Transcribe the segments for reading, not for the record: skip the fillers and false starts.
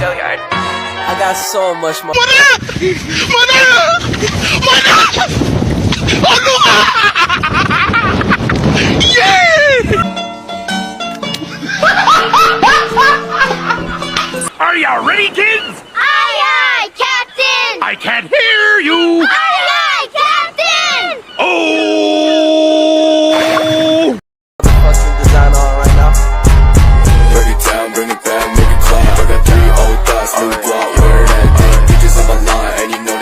I got so much more. Are you ready, kids? Aye, aye, Captain! I can't hear you. Aye, aye, Captain! Oh! Fucking design on right now. Break it down, bring it back, make it clap. I got 3 old thoughts, new block, where that thing. Bitches on my line, and you know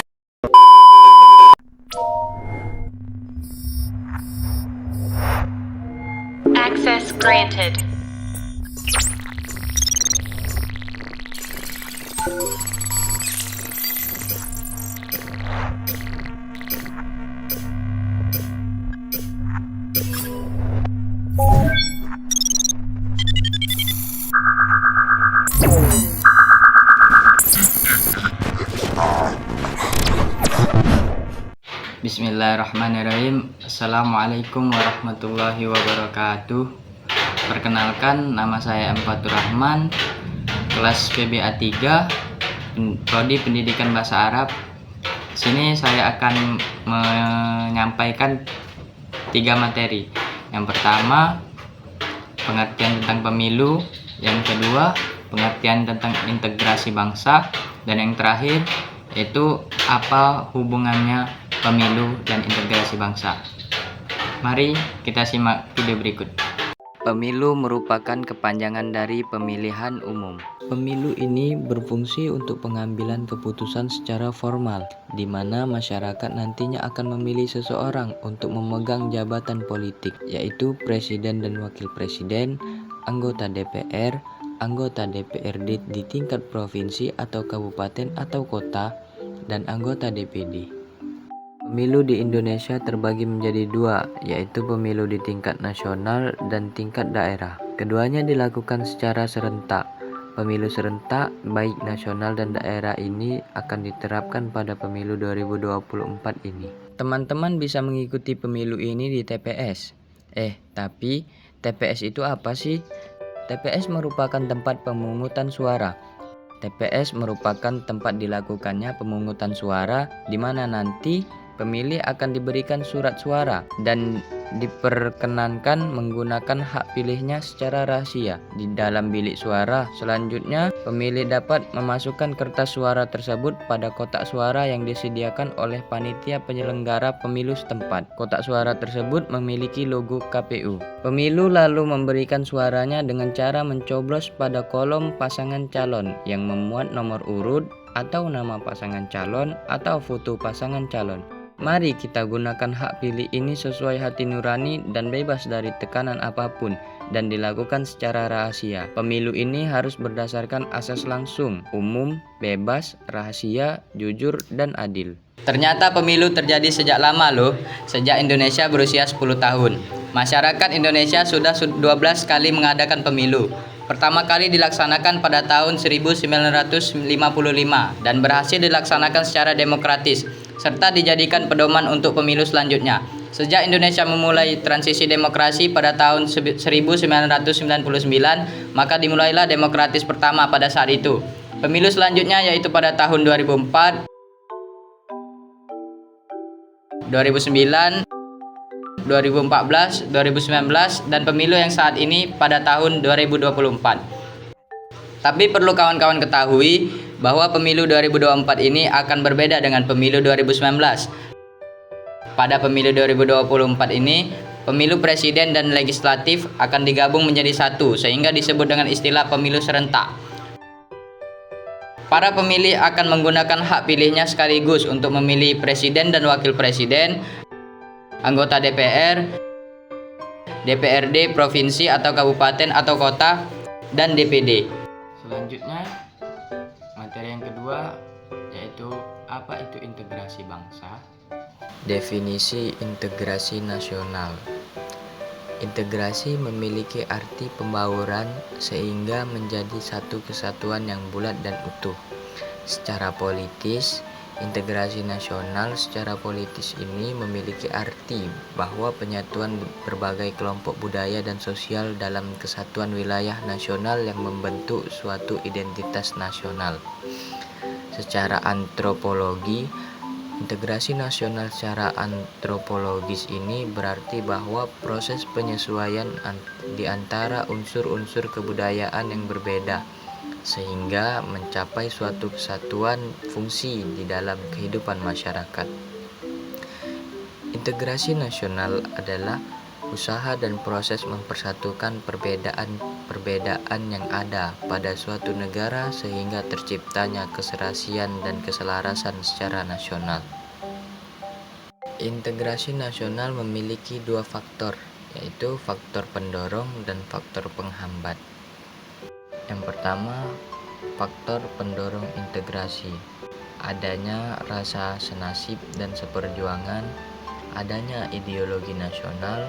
Access granted. Bismillahirrahmanirrahim. Assalamualaikum warahmatullahi wabarakatuh. Perkenalkan, nama saya M. Fatur Rahman, kelas PBA 3, Prodi Pendidikan Bahasa Arab. Sini saya akan menyampaikan 3 materi. Yang pertama, pengertian tentang pemilu. Yang kedua, pengertian tentang integrasi bangsa. Dan yang terakhir, yaitu apa hubungannya pemilu dan integrasi bangsa. Mari kita simak video berikut. Pemilu merupakan kepanjangan dari pemilihan umum. Pemilu ini berfungsi untuk pengambilan keputusan secara formal, di mana masyarakat nantinya akan memilih seseorang untuk memegang jabatan politik, yaitu presiden dan wakil presiden, anggota DPR, anggota DPRD di tingkat provinsi atau kabupaten atau kota, dan anggota DPD. Pemilu di Indonesia terbagi menjadi 2, yaitu pemilu di tingkat nasional dan tingkat daerah. Keduanya dilakukan secara serentak. Pemilu serentak, baik nasional dan daerah ini akan diterapkan pada pemilu 2024 ini. Teman-teman bisa mengikuti pemilu ini di TPS. Tapi TPS itu apa sih? TPS merupakan tempat pemungutan suara. TPS merupakan tempat dilakukannya pemungutan suara, di mana nanti pemilih akan diberikan surat suara dan diperkenankan menggunakan hak pilihnya secara rahasia di dalam bilik suara. Selanjutnya, pemilih dapat memasukkan kertas suara tersebut pada kotak suara yang disediakan oleh panitia penyelenggara pemilu setempat. Kotak suara tersebut memiliki logo KPU. Pemilu lalu memberikan suaranya dengan cara mencoblos pada kolom pasangan calon yang memuat nomor urut atau nama pasangan calon atau foto pasangan calon. Mari kita gunakan hak pilih ini sesuai hati nurani dan bebas dari tekanan apapun dan dilakukan secara rahasia. Pemilu ini harus berdasarkan asas langsung, umum, bebas, rahasia, jujur, dan adil. Ternyata pemilu terjadi sejak lama loh, sejak Indonesia berusia 10 tahun. Masyarakat Indonesia sudah 12 kali mengadakan pemilu. Pertama kali dilaksanakan pada tahun 1955 dan berhasil dilaksanakan secara demokratis, serta dijadikan pedoman untuk pemilu selanjutnya. Sejak Indonesia memulai transisi demokrasi pada tahun 1999, maka dimulailah demokratis pertama pada saat itu. Pemilu selanjutnya yaitu pada tahun 2004, 2009, 2014, 2019, dan pemilu yang saat ini pada tahun 2024. Tapi perlu kawan-kawan ketahui bahwa pemilu 2024 ini akan berbeda dengan pemilu 2019. Pada pemilu 2024 ini, pemilu presiden dan legislatif akan digabung menjadi satu, sehingga disebut dengan istilah pemilu serentak. Para pemilih akan menggunakan hak pilihnya sekaligus untuk memilih presiden dan wakil presiden, anggota DPR, DPRD provinsi atau kabupaten atau kota, dan DPD. Selanjutnya, materi yang kedua yaitu apa itu integrasi bangsa. Definisi integrasi nasional. Integrasi memiliki arti pembauran sehingga menjadi satu kesatuan yang bulat dan utuh. Secara politis, Integrasi nasional secara politis ini memiliki arti bahwa penyatuan berbagai kelompok budaya dan sosial dalam kesatuan wilayah nasional yang membentuk suatu identitas nasional. Secara antropologi, integrasi nasional secara antropologis ini berarti bahwa proses penyesuaian di antara unsur-unsur kebudayaan yang berbeda sehingga mencapai suatu kesatuan fungsi di dalam kehidupan masyarakat. Integrasi nasional adalah usaha dan proses mempersatukan perbedaan yang ada pada suatu negara sehingga terciptanya keserasian dan keselarasan secara nasional. Integrasi nasional memiliki dua faktor, yaitu faktor pendorong dan faktor penghambat. Yang pertama, faktor pendorong integrasi. Adanya rasa senasib dan seperjuangan, adanya ideologi nasional,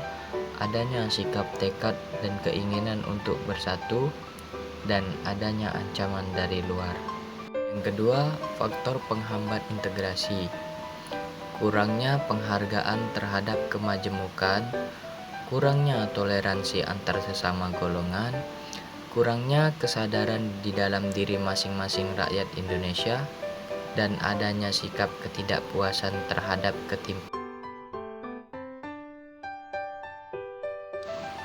adanya sikap tekad dan keinginan untuk bersatu, dan adanya ancaman dari luar. Yang kedua, faktor penghambat integrasi. Kurangnya penghargaan terhadap kemajemukan, kurangnya toleransi antar sesama golongan, kurangnya kesadaran di dalam diri masing-masing rakyat Indonesia, dan adanya sikap ketidakpuasan terhadap ketimpangan.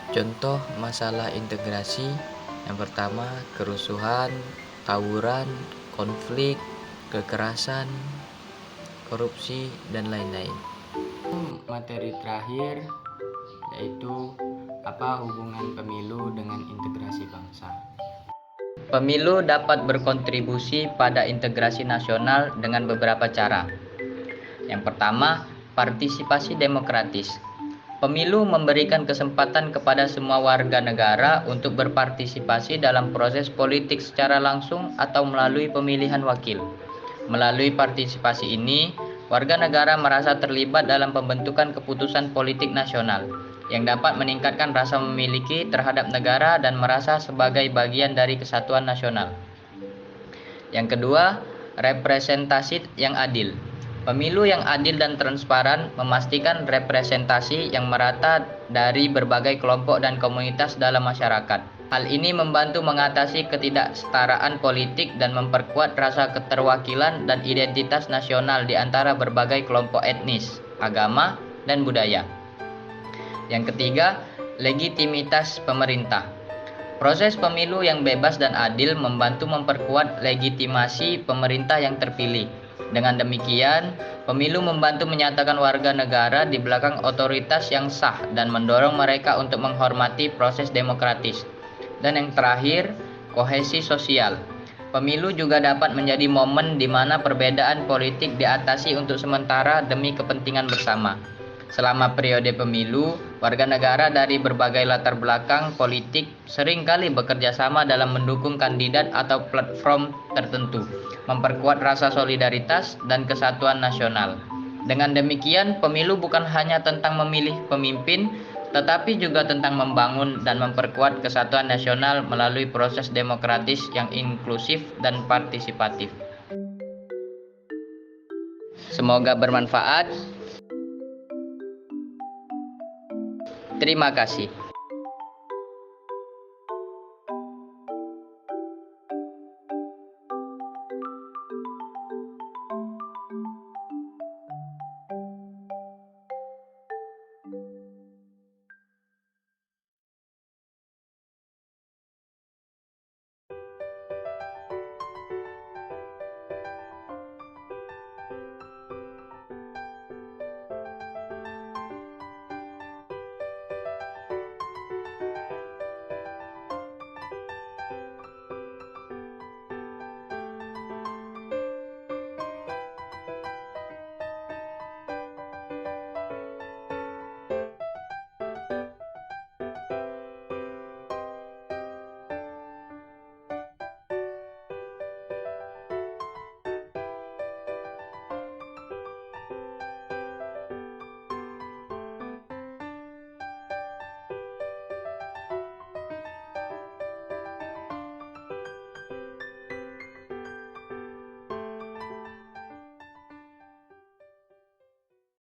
Contoh masalah integrasi yang pertama, kerusuhan, tawuran, konflik, kekerasan, korupsi, dan lain-lain. Materi terakhir yaitu apa hubungan pemilu dengan integrasi bangsa. Pemilu dapat berkontribusi pada integrasi nasional dengan beberapa cara. Yang pertama, partisipasi demokratis. Pemilu memberikan kesempatan kepada semua warga negara untuk berpartisipasi dalam proses politik secara langsung atau melalui pemilihan wakil. Melalui partisipasi ini, warga negara merasa terlibat dalam pembentukan keputusan politik nasional yang dapat meningkatkan rasa memiliki terhadap negara dan merasa sebagai bagian dari kesatuan nasional. Yang kedua, representasi yang adil. Pemilu yang adil dan transparan memastikan representasi yang merata dari berbagai kelompok dan komunitas dalam masyarakat. Hal ini membantu mengatasi ketidaksetaraan politik dan memperkuat rasa keterwakilan dan identitas nasional di antara berbagai kelompok etnis, agama, dan budaya. Yang ketiga, legitimitas pemerintah. Proses pemilu yang bebas dan adil membantu memperkuat legitimasi pemerintah yang terpilih. Dengan demikian, pemilu membantu menyatakan warga negara di belakang otoritas yang sah dan mendorong mereka untuk menghormati proses demokratis. Dan yang terakhir, kohesi sosial. Pemilu juga dapat menjadi momen di mana perbedaan politik diatasi untuk sementara demi kepentingan bersama. Selama periode pemilu, warga negara dari berbagai latar belakang politik seringkali bekerja sama dalam mendukung kandidat atau platform tertentu, memperkuat rasa solidaritas dan kesatuan nasional. Dengan demikian, pemilu bukan hanya tentang memilih pemimpin, tetapi juga tentang membangun dan memperkuat kesatuan nasional melalui proses demokratis yang inklusif dan partisipatif. Semoga bermanfaat. Terima kasih.